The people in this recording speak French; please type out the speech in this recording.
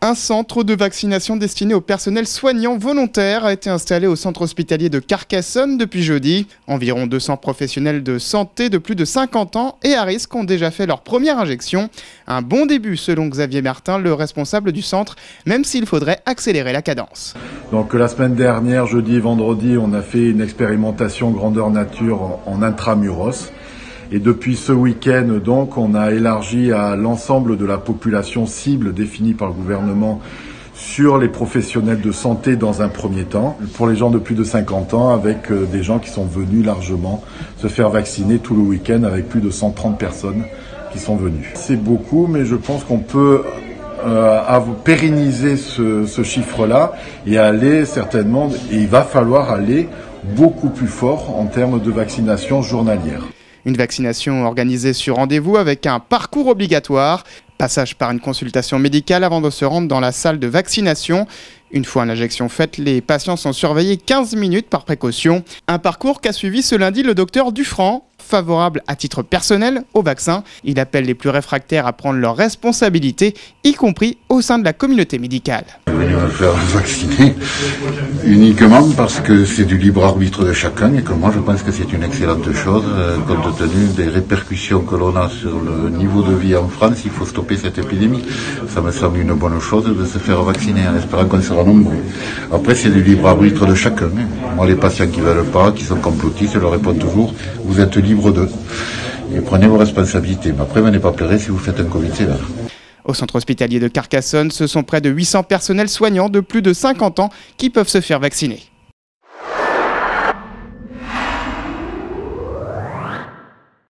Un centre de vaccination destiné au personnel soignant volontaire a été installé au centre hospitalier de Carcassonne depuis jeudi. Environ 200 professionnels de santé de plus de 50 ans et à risque ont déjà fait leur première injection. Un bon début selon Xavier Martin, le responsable du centre, même s'il faudrait accélérer la cadence. Donc la semaine dernière, jeudi et vendredi, on a fait une expérimentation grandeur nature en intramuros. Et depuis ce week-end, donc, on a élargi à l'ensemble de la population cible définie par le gouvernement sur les professionnels de santé dans un premier temps, pour les gens de plus de 50 ans, avec des gens qui sont venus largement se faire vacciner tout le week-end, avec plus de 130 personnes qui sont venues. C'est beaucoup, mais je pense qu'on peut pérenniser ce chiffre-là et aller certainement, et il va falloir aller beaucoup plus fort en termes de vaccination journalière. Une vaccination organisée sur rendez-vous avec un parcours obligatoire. Passage par une consultation médicale avant de se rendre dans la salle de vaccination. Une fois l'injection faite, les patients sont surveillés 15 minutes par précaution. Un parcours qu'a suivi ce lundi le docteur Dufranc. Favorable à titre personnel au vaccin, il appelle les plus réfractaires à prendre leurs responsabilités, y compris au sein de la communauté médicale. On va me faire vacciner uniquement parce que c'est du libre arbitre de chacun et que moi je pense que c'est une excellente chose compte tenu des répercussions que l'on a sur le niveau de vie en France. Il faut stopper cette épidémie. Ça me semble une bonne chose de se faire vacciner en espérant qu'on sera nombreux. Après c'est du libre arbitre de chacun. Moi les patients qui ne veulent pas, qui sont complotistes, je leur réponds toujours, vous êtes libre d'eux. Et prenez vos responsabilités. Mais après venez pas pleurer si vous faites un Covid sévère. Au centre hospitalier de Carcassonne, ce sont près de 800 personnels soignants de plus de 50 ans qui peuvent se faire vacciner.